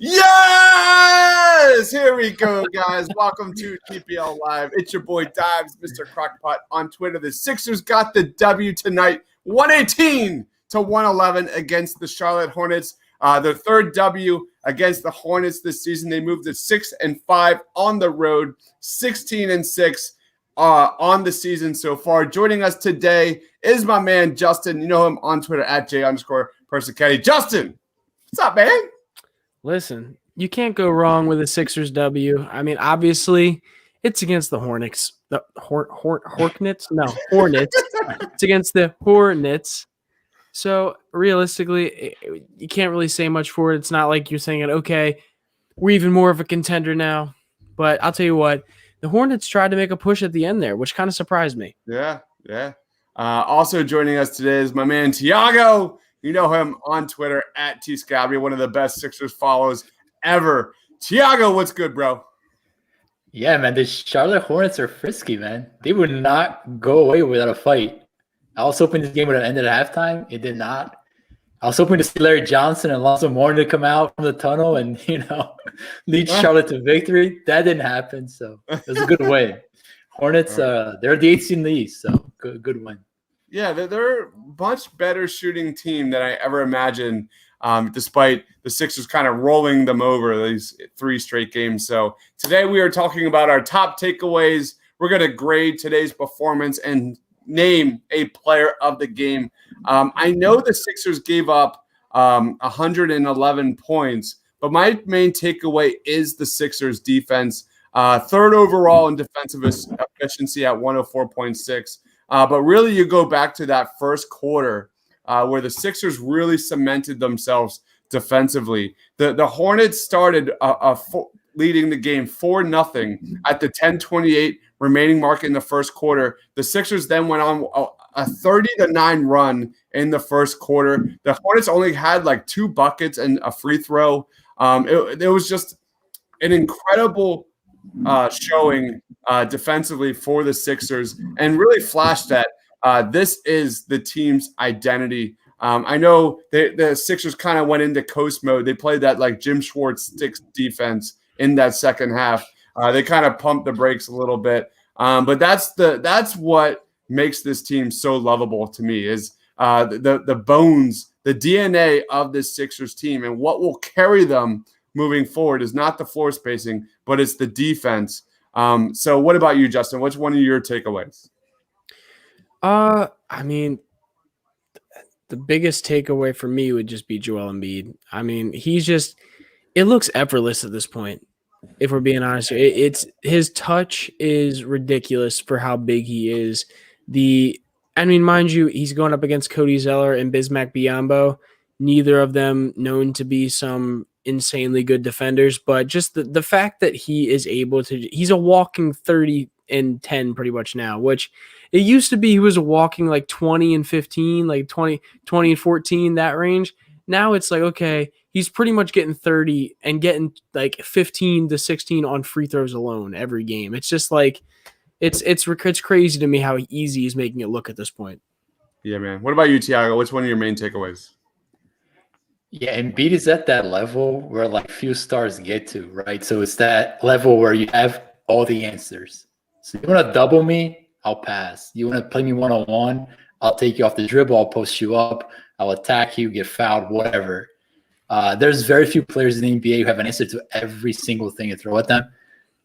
Yes! Here we go, guys. Welcome to TPL Live. It's your boy Dives, Mr. Crockpot on Twitter. The Sixers got the W tonight, 118-111 against the Charlotte Hornets. Their third W against the Hornets this season. They moved to 6-5 on the road, 16-6 on the season so far. Joining us today is my man Justin. You know him on Twitter at J_Persichetti. Justin, what's up, man? Listen, you can't go wrong with a Sixers W. I mean, obviously, it's against the Hornets. The Hornets? No, Hornets. It's against the Hornets. So, realistically, you can't really say much for it. It's not like you're saying, okay, we're even more of a contender now. But I'll tell you what, the Hornets tried to make a push at the end there, which kind of surprised me. Yeah. Also joining us today is my man Tiago. You know him on Twitter at TScabby, one of the best Sixers follows ever. Tiago, what's good, bro? Yeah, man, the Charlotte Hornets are frisky, man. They would not go away without a fight. I was hoping this game would have ended at halftime. It did not. I was hoping to see Larry Johnson and Lonzo Mourning to come out from the tunnel and, lead Charlotte to victory. That didn't happen, so it was a good win. Hornets, they're the 8th seed in the East, so good win. Yeah, they're a much better shooting team than I ever imagined, despite the Sixers kind of rolling them over these 3 straight games. So today we are talking about our top takeaways. We're going to grade today's performance and name a player of the game. I know the Sixers gave up 111 points, but my main takeaway is the Sixers defense. Third overall in defensive efficiency at 104.6. But really, you go back to that first quarter where the Sixers really cemented themselves defensively. The Hornets started leading the game 4-0 at the 10:28 remaining mark in the first quarter. The Sixers then went on a 30-9 run in the first quarter. The Hornets only had like 2 buckets and a free throw. It was just an incredible showing defensively for the Sixers, and really flashed that this is the team's identity. I know the Sixers kind of went into coast mode. They played that like Jim Schwartz sticks defense in that second half. They kind of pumped the brakes a little bit, but that's what makes this team so lovable to me is the bones, the DNA of this Sixers team, and what will carry them moving forward is not the floor spacing, but it's the defense. So what about you, Justin? What's one of your takeaways? I mean, the biggest takeaway for me would just be Joel Embiid. I mean, it looks effortless at this point. If we're being honest, his touch is ridiculous for how big he is. Mind you, he's going up against Cody Zeller and Bismack Biyombo. Neither of them known to be some insanely good defenders, but just the fact that he is able to, he's a walking 30 and 10 pretty much now, which it used to be he was a walking like 20 and 15, like 20 and 14, that range. Now it's like, okay, he's pretty much getting 30 and getting like 15 to 16 on free throws alone every game. It's just like, it's crazy to me how easy he's making it look at this point. Yeah, man. What about you, Tiago? What's one of your main takeaways? Yeah, Embiid is at that level where like few stars get to, right? So it's that level where you have all the answers. So you want to double me, I'll pass. You want to play me one-on-one, I'll take you off the dribble, I'll post you up, I'll attack you, get fouled, whatever. There's very few players in the NBA who have an answer to every single thing you throw at them.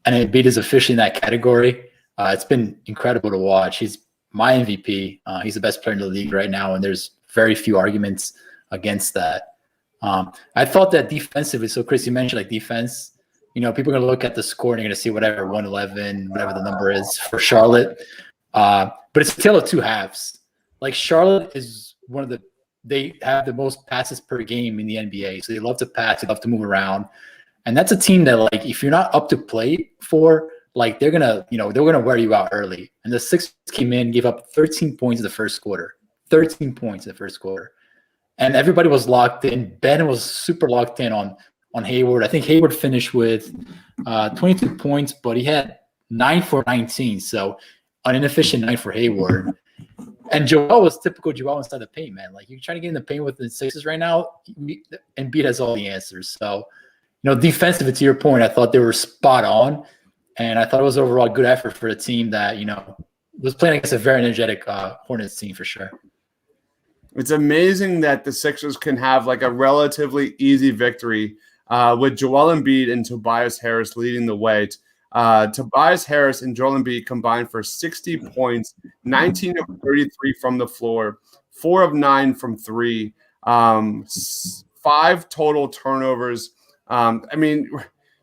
And Embiid is officially in that category. It's been incredible to watch. He's my MVP. He's the best player in the league right now, and there's very few arguments against that. I thought that defensively, so Chris, you mentioned like defense, people are going to look at the score and they're going to see whatever, 111, whatever the number is for Charlotte. But it's a tale of two halves. Like Charlotte is one of the they have the most passes per game in the NBA. So they love to pass, they love to move around. And that's a team that, like, if you're not up to play for, like, they're gonna wear you out early. And the Sixers came in, gave up 13 points in the first quarter. 13 points in the first quarter. And everybody was locked in. Ben was super locked in on Hayward. I think Hayward finished with 22 points, but he had 9 for 19. So an inefficient night for Hayward. And Joel was typical Joel inside the paint, man. Like, you're trying to get in the paint with the Sixers right now, Embiid has all the answers. So, defensively, to your point, I thought they were spot on. And I thought it was overall a good effort for a team that, was playing against a very energetic Hornets team for sure. It's amazing that the Sixers can have like a relatively easy victory with Joel Embiid and Tobias Harris leading the way. Tobias Harris and Joel Embiid combined for 60 points, 19 of 33 from the floor, 4 of 9 from 3, 5 total turnovers.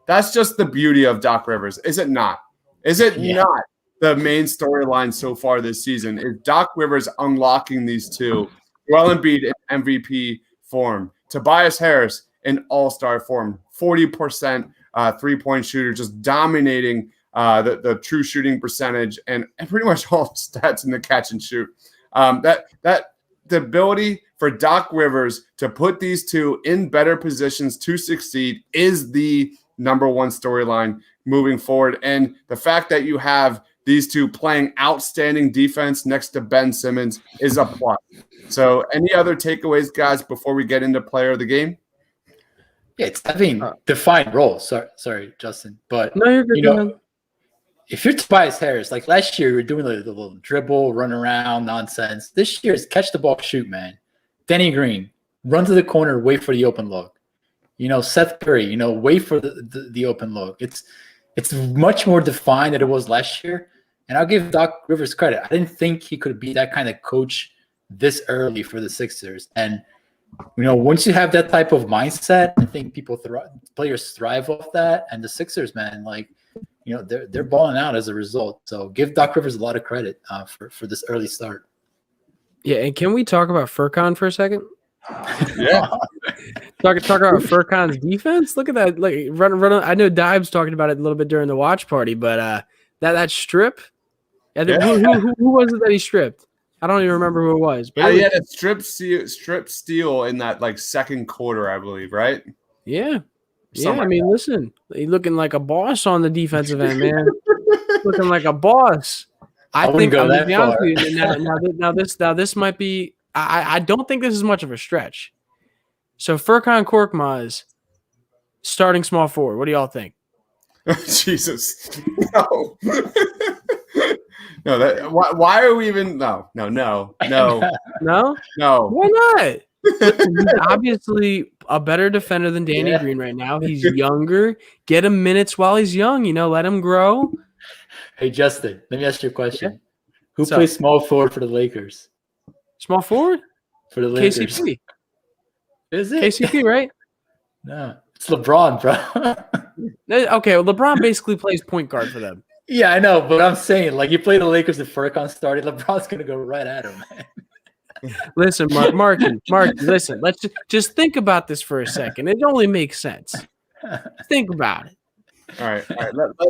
That's just the beauty of Doc Rivers, is it not? Is it not the main storyline so far this season? Is Doc Rivers unlocking these two? Joel Embiid in MVP form, Tobias Harris in all-star form, 40% three-point shooter, just dominating the true shooting percentage and pretty much all stats in the catch and shoot. The ability for Doc Rivers to put these two in better positions to succeed is the number one storyline moving forward. And the fact that you have these two playing outstanding defense next to Ben Simmons is a plus. So any other takeaways, guys, before we get into player of the game? Yeah, it's having defined roles. Sorry, Justin. But, no, you're good, if you're Tobias Harris, like last year, you were doing the little dribble, run around nonsense. This year is catch the ball, shoot, man. Danny Green, run to the corner, wait for the open look. Seth Curry, wait for the open look. It's much more defined than it was last year. And I'll give Doc Rivers credit. I didn't think he could be that kind of coach this early for the Sixers. And, once you have that type of mindset, I think players thrive off that. And the Sixers, man, like, they're balling out as a result. So give Doc Rivers a lot of credit for this early start. Yeah, and can we talk about Furkan for a second? Yeah. Talk about Furkan's defense. Look at that. Like run. I know Dibe's talking about it a little bit during the watch party, but that strip. Who was it that he stripped? I don't even remember who it was. But he had a strip steal in that like second quarter, I believe, right? Yeah. I mean, listen, he's looking like a boss on the defensive end, man. Looking like a boss. I think I'm gonna be honest with you. Now this might be. I don't think this is much of a stretch. So Furkan Korkmaz, starting small forward. What do y'all think? Jesus, no, no. Why are we even? No. No. Why not? He's obviously a better defender than Danny Green right now. He's younger. Get him minutes while he's young. Let him grow. Hey, Justin, let me ask you a question. Who plays small forward for the Lakers? Small forward? For the Lakers. KCP. Is it? KCP, right? No. It's LeBron, bro. Okay, well, LeBron basically plays point guard for them. Yeah, I know, but I'm saying, like, you play the Lakers if Furkan started, LeBron's going to go right at him, man. Listen, Marky, listen. Let's just think about this for a second. It only makes sense. Think about it. All right.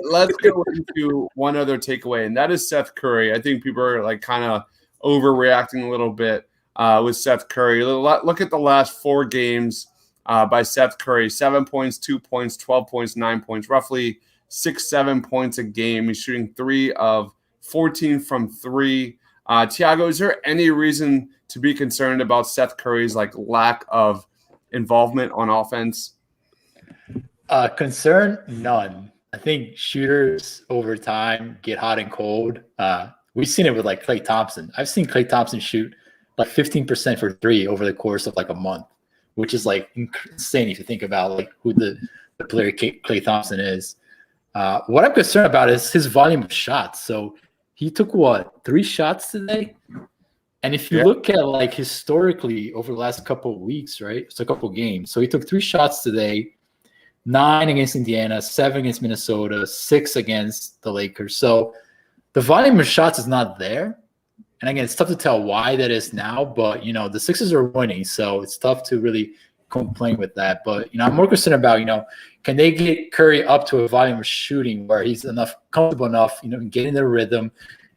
Let's go into one other takeaway, and that is Seth Curry. I think people are like kind of overreacting a little bit with Seth Curry. Look at the last 4 games by Seth Curry: 7 points, 2 points, 12 points, 9 points, roughly 6-7 points a game. He's shooting 3 of 14 from 3. Tiago, is there any reason to be concerned about Seth Curry's like lack of involvement on offense? Concern? None. I think shooters over time get hot and cold. We've seen it with like Klay Thompson. I've seen Klay Thompson shoot like 15% for 3 over the course of like a month, which is like insane if you think about like who the player Klay Thompson is. What I'm concerned about is his volume of shots. So he took 3 shots today? And if you look at like historically over the last couple of weeks, right? It's a couple of games. So he took 3 shots today, 9 against Indiana, 7 against Minnesota, 6 against the Lakers. So the volume of shots is not there. And again, it's tough to tell why that is now, but the Sixers are winning, so it's tough to really complain with that. But I'm more concerned about can they get Curry up to a volume of shooting where he's comfortable enough, getting the rhythm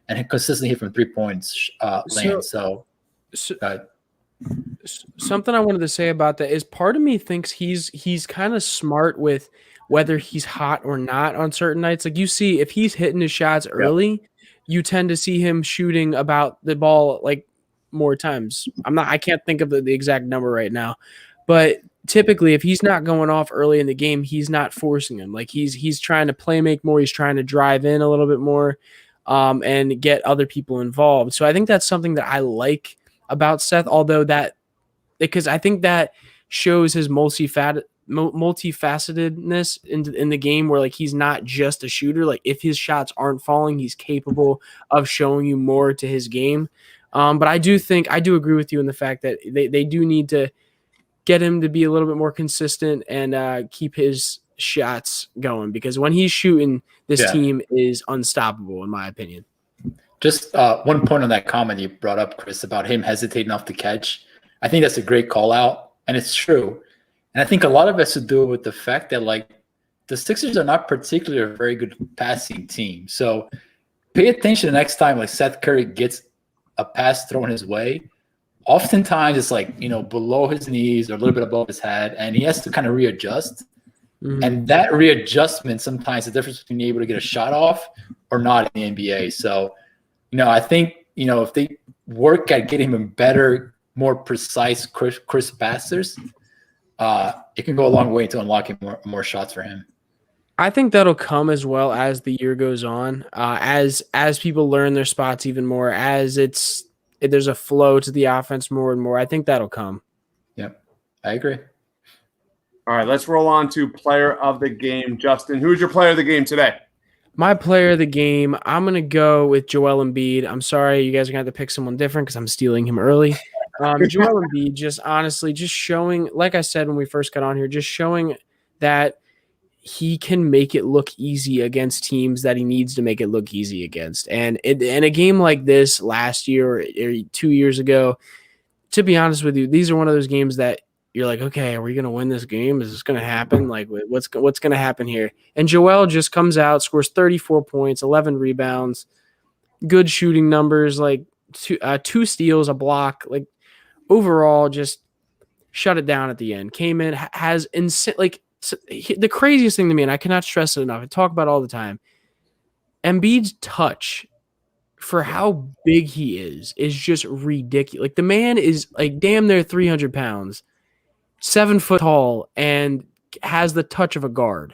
and consistently hit from 3 points land. So something I wanted to say about that is part of me thinks he's kind of smart with whether he's hot or not on certain nights. Like you see, if he's hitting his shots early, you tend to see him shooting about the ball like more times. I can't think of the exact number right now, but typically if he's not going off early in the game, he's not forcing him. Like he's trying to play make more. He's trying to drive in a little bit more and get other people involved. So I think that's something that I like about Seth, because I think that shows his multifacetedness in the game where like he's not just a shooter. Like if his shots aren't falling, he's capable of showing you more to his game. But I do agree with you in the fact that they do need to get him to be a little bit more consistent and keep his shots going, because when he's shooting, this team is unstoppable in my opinion. Just one point on that comment you brought up, Chris, about him hesitating off the catch. I think that's a great call out, and it's true. And I think a lot of it has to do with the fact that like the Sixers are not particularly a very good passing team. So pay attention the next time like Seth Curry gets a pass thrown his way. Oftentimes it's like, below his knees or a little bit above his head, and he has to kind of readjust. Mm-hmm. And that readjustment sometimes is the difference between being able to get a shot off or not in the NBA. So, I think, if they work at getting him better, more precise, crisp passers, it can go a long way to unlocking more shots for him. I think that'll come as well as the year goes on, as people learn their spots even more, as there's a flow to the offense more and more. I think that'll come. Yep, I agree. All right, let's roll on to player of the game. Justin, who's your player of the game today? My player of the game, I'm going to go with Joel Embiid. I'm sorry, you guys are going to have to pick someone different because I'm stealing him early. Joel Embiid just showing, like I said when we first got on here, just showing that he can make it look easy against teams that he needs to make it look easy against. And in a game like this last year or 2 years ago, to be honest with you, these are one of those games that you're like, okay, are we going to win this game? Is this going to happen? Like, what's going to happen here? And Joel just comes out, scores 34 points, 11 rebounds, good shooting numbers, like two steals, a block. Like, overall, just shut it down at the end. Came in, has insane. Like, the craziest thing to me, and I cannot stress it enough, I talk about it all the time, Embiid's touch for how big he is just ridiculous. Like, the man is like damn near 300 pounds. 7 foot tall and has the touch of a guard.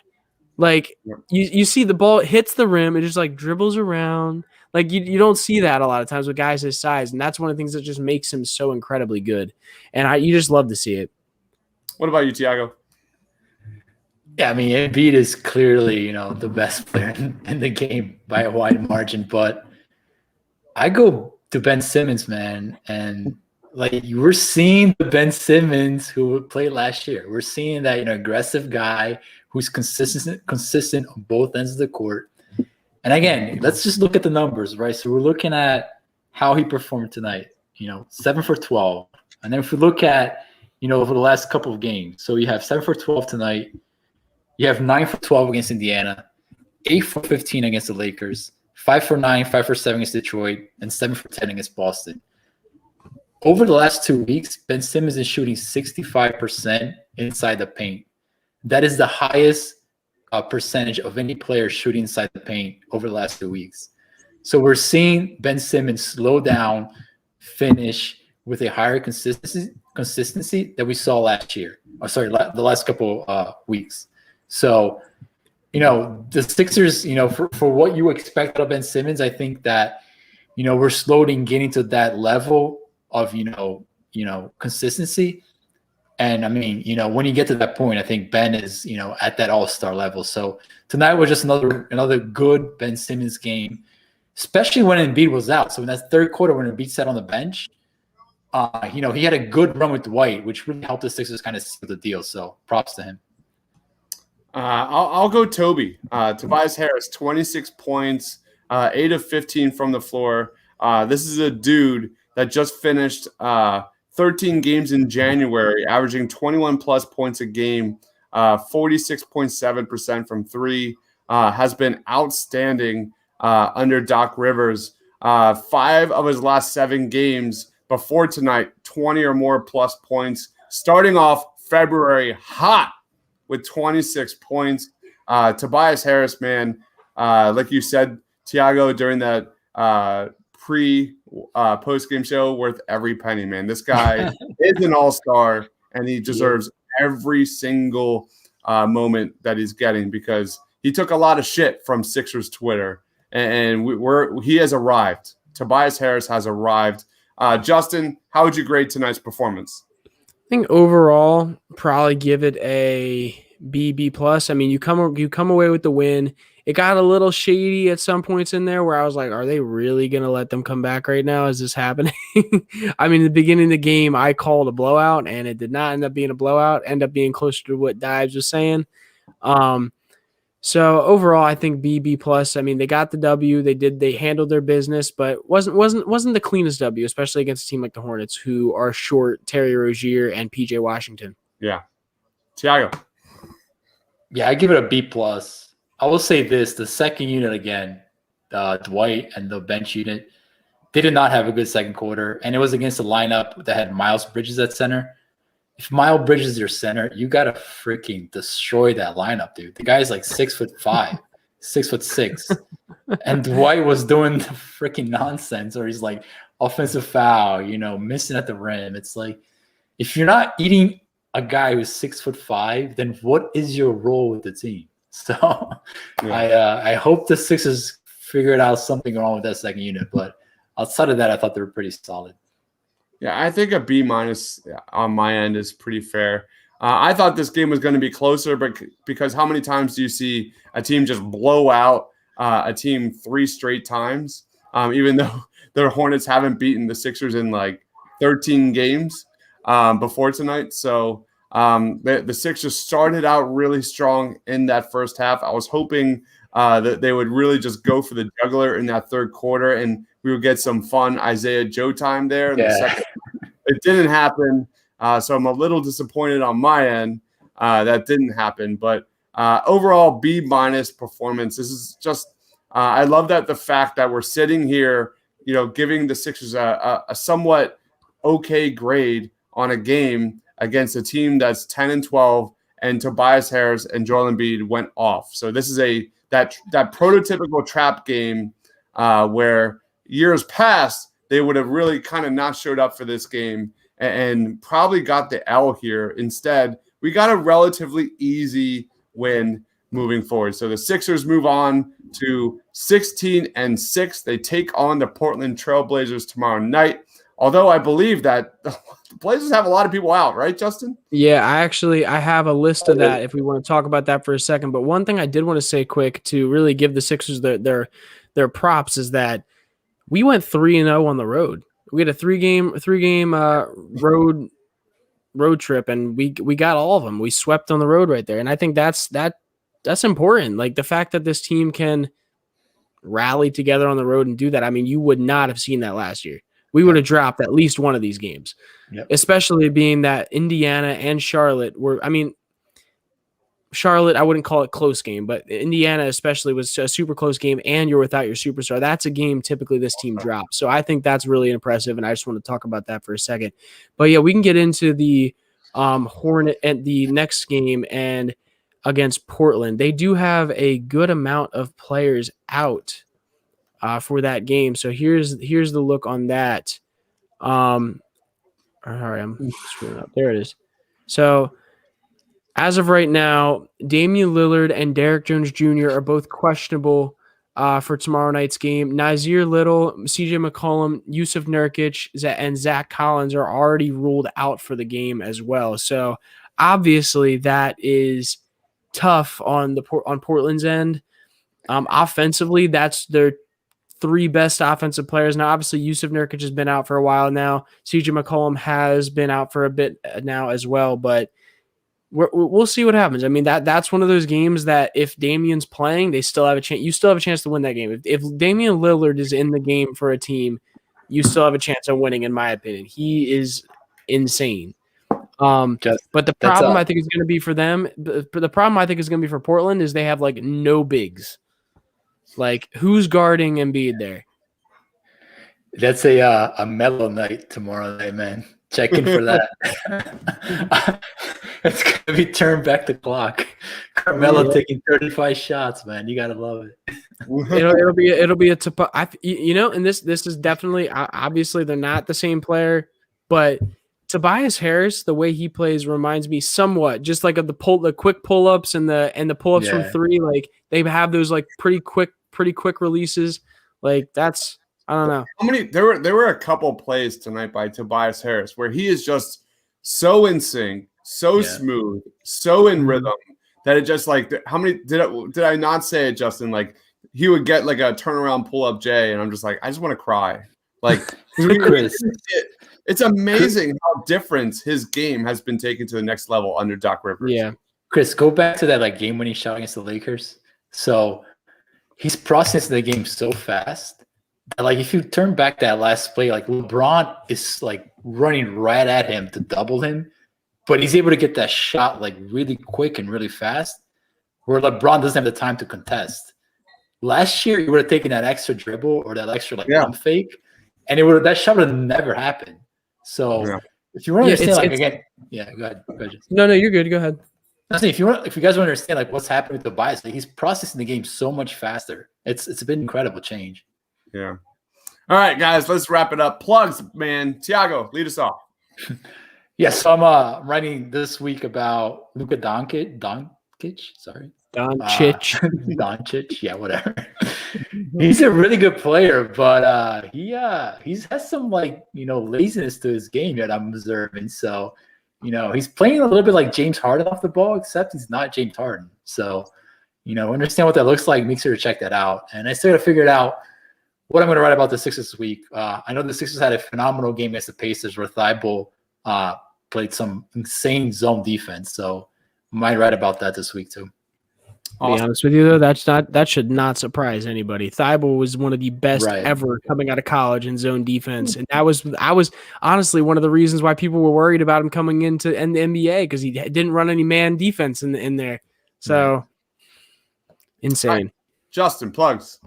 Like you see the ball hits the rim, it just like dribbles around. Like you don't see that a lot of times with guys his size, and that's one of the things that just makes him so incredibly good. And you just love to see it. What about you, Tiago? Yeah, I mean, Embiid is clearly the best player in the game by a wide margin, but I go to Ben Simmons, man, and like we're seeing the Ben Simmons who played last year. We're seeing that aggressive guy who's consistent on both ends of the court. And again, let's just look at the numbers, right? So we're looking at how he performed tonight. 7 for 12, and then if we look at over the last couple of games, so you have 7 for 12 tonight. You have 9 for 12 against Indiana, 8 for 15 against the Lakers, 5 for 9, 5 for 7 against Detroit, and 7 for 10 against Boston. Over the last 2 weeks, Ben Simmons is shooting 65% inside the paint. That is the highest percentage of any player shooting inside the paint over the last 2 weeks. So we're seeing Ben Simmons slow down, finish with a higher consistency that we saw last year. The last couple weeks. So, the Sixers, for what you expect of Ben Simmons, I think that, we're slowly getting to that level of consistency. And I mean, when you get to that point, I think Ben is at that all-star level. So tonight was just another good Ben Simmons game, especially when Embiid was out. So in that third quarter, when Embiid sat on the bench, he had a good run with Dwight, which really helped the Sixers kind of seal the deal. So props to him. I'll go Toby. Tobias Harris, 26 points, 8 of 15 from the floor. This is a dude that just finished 13 games in January, averaging 21 plus points a game, 46.7% from three, has been outstanding under Doc Rivers. 5 of his last 7 games before tonight, 20 or more plus points, starting off February hot with 26 points. Tobias Harris, man, like you said, Tiago, during that post-game show, worth every penny, man. This guy is an all-star, and he deserves every single moment that he's getting because he took a lot of shit from Sixers Twitter, and he has arrived. Tobias Harris has arrived. Justin, how would you grade tonight's performance? I think overall, probably give it a B plus. I mean, you come away with the win. It got a little shady at some points in there where I was like, are they really going to let them come back right now? Is this happening? I mean, in the beginning of the game, I called a blowout, and it did not end up being a blowout, end up being closer to what Dives was saying. So overall, I think B plus. I mean, they got the W. They handled their business, but wasn't the cleanest W, especially against a team like the Hornets, who are short Terry Rozier and PJ Washington. Yeah. Tiago. Yeah, I give it a B plus. I will say this: the second unit again, Dwight and the bench unit, they did not have a good second quarter, and it was against a lineup that had Miles Bridges at center. If Miles Bridges is your center, you gotta freaking destroy that lineup, dude. The guy's like 6'5", 6'6", and Dwight was doing the freaking nonsense, or he's like offensive foul, missing at the rim. It's like if you're not eating a guy who's 6'5", then what is your role with the team? So I hope the Sixers figured out something wrong with that second unit, but outside of that, I thought they were pretty solid. Yeah, I think a B minus on my end is pretty fair. I thought this game was going to be closer, but because how many times do you see a team just blow out a team 3 straight times, even though the Hornets haven't beaten the Sixers in like 13 games before tonight. So the Sixers started out really strong in that first half. I was hoping that they would really just go for the jugular in that third quarter, and we would get some fun Isaiah Joe time there. It didn't happen, so I'm a little disappointed on my end. That didn't happen, but overall B minus performance. This is just I love that the fact that we're sitting here, giving the Sixers a somewhat okay grade on a game against a team that's 10-12, and Tobias Harris and Joel Embiid went off. So this is that prototypical trap game where years past they would have really kind of not showed up for this game and probably got the L here. Instead, we got a relatively easy win moving forward. So the Sixers move on to 16-6. They take on the Portland Trailblazers tomorrow night. Although I believe that the Blazers have a lot of people out, right, Justin? Yeah, I have a list of that if we want to talk about that for a second. But one thing I did want to say quick to really give the Sixers their props is that we went 3-0 on the road. We had a three game road trip, and we got all of them. We swept on the road right there, and I think that's important. Like the fact that this team can rally together on the road and do that. I mean, you would not have seen that last year. We would have dropped at least one of these games, especially being that Indiana and Charlotte were. I mean, Charlotte, I wouldn't call it close game, but Indiana especially was a super close game, and you're without your superstar. That's a game typically this team drops. So I think that's really impressive, and I just want to talk about that for a second. But yeah, we can get into the Hornet at the next game and against Portland. They do have a good amount of players out for that game. So here's the look on that. All right, I'm screwing up. There it is. So as of right now, Damian Lillard and Derek Jones Jr. are both questionable for tomorrow night's game. Nazir Little, CJ McCollum, Yusuf Nurkic, and Zach Collins are already ruled out for the game as well. So obviously that is tough on Portland's end. Offensively, that's their 3 best offensive players. Now, obviously, Yusuf Nurkic has been out for a while now. CJ McCollum has been out for a bit now as well, but we'll see what happens. I mean, that's one of those games that if Damian's playing, they still have a chance. You still have a chance to win that game. If Damian Lillard is in the game for a team, you still have a chance of winning, in my opinion. He is insane. But the problem I think is going to be for them, the problem I think is going to be for Portland is they have like no bigs. Like, who's guarding Embiid there? That's a mellow night tomorrow night, man. Check in for that. It's gonna be turned back the clock. Carmelo taking 35 shots, man. You gotta love it. It'll be a and this is definitely, obviously they're not the same player, but Tobias Harris, the way he plays reminds me somewhat just like of the quick pull ups and the pull ups from three. Like, they have those like pretty quick releases. Like, that's, I don't know. How many? There were a couple plays tonight by Tobias Harris where he is just so in sync, so smooth, so in rhythm that it just like, how many did I not say it, Justin? Like, he would get like a turnaround pull up J, and I'm just like, I just want to cry. Like, it's amazing how different his game has been taken to the next level under Doc Rivers. Yeah, Chris, go back to that like game winning shot against the Lakers. So he's processing the game so fast. Like, if you turn back that last play, like LeBron is like running right at him to double him, but he's able to get that shot like really quick and really fast, where LeBron doesn't have the time to contest. Last year, he would have taken that extra dribble or that extra like pump fake, and that shot would have never happened. So if you want to understand, go ahead. No, you're good. Go ahead. If you guys want to understand like what's happening with Tobias, like, he's processing the game so much faster. It's been an incredible change. Yeah. All right, guys, let's wrap it up. Plugs, man. Tiago, lead us off. So I'm writing this week about Luka Doncic. Doncic. Yeah, whatever. He's a really good player, but he has some like, laziness to his game that I'm observing. So, he's playing a little bit like James Harden off the ball, except he's not James Harden. So, understand what that looks like. Make sure to check that out. And I still got to figure it out what I'm going to write about the Sixers this week. I know the Sixers had a phenomenal game against the Pacers where Thibault played some insane zone defense. So I might write about that this week too. To be honest with you, though, that should not surprise anybody. Thibault was one of the best ever coming out of college in zone defense, and I was honestly one of the reasons why people were worried about him coming into the NBA, because he didn't run any man defense in there. So insane. Right. Justin, plugs.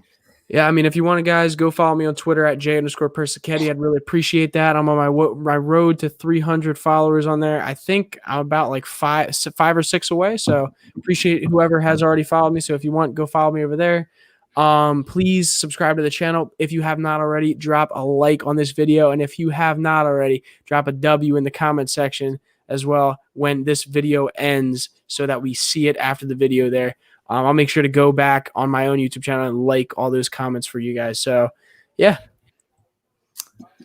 Yeah, I mean, if you want to, guys, go follow me on Twitter at j_Persichetti. I'd really appreciate that. I'm on my road to 300 followers on there. I think I'm about like five or six away. So appreciate whoever has already followed me. So if you want, go follow me over there. Please subscribe to the channel. If you have not already, drop a like on this video. And if you have not already, drop a W in the comment section as well when this video ends, so that we see it after the video there. I'll make sure to go back on my own YouTube channel and like all those comments for you guys. So, yeah.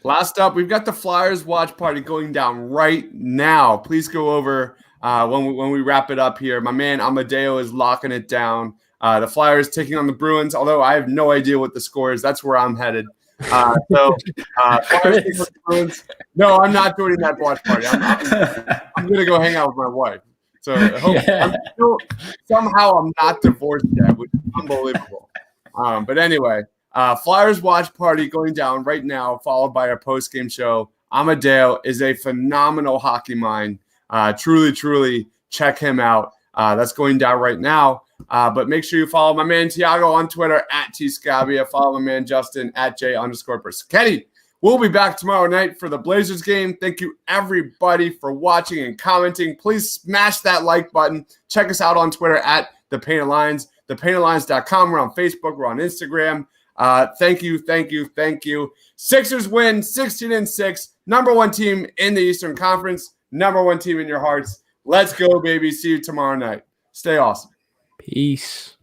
Last up, we've got the Flyers watch party going down right now. Please go over when we wrap it up here. My man Amadeo is locking it down. The Flyers taking on the Bruins, although I have no idea what the score is. That's where I'm headed. Flyers taking on the Bruins. No, I'm not doing that watch party. I'm going to go hang out with my wife. So somehow I'm not divorced yet, which is unbelievable. But anyway, Flyers watch party going down right now, followed by our post-game show. Amadeo is a phenomenal hockey mind. Truly check him out. That's going down right now. But make sure you follow my man Tiago on Twitter at @tscabia. Follow my man Justin at j_Persichetti. We'll be back tomorrow night for the Blazers game. Thank you, everybody, for watching and commenting. Please smash that like button. Check us out on Twitter at The Painted Lines, thepaintedlines.com. We're on Facebook. We're on Instagram. Thank you. Sixers win 16-6. Number one team in the Eastern Conference. Number one team in your hearts. Let's go, baby. See you tomorrow night. Stay awesome. Peace.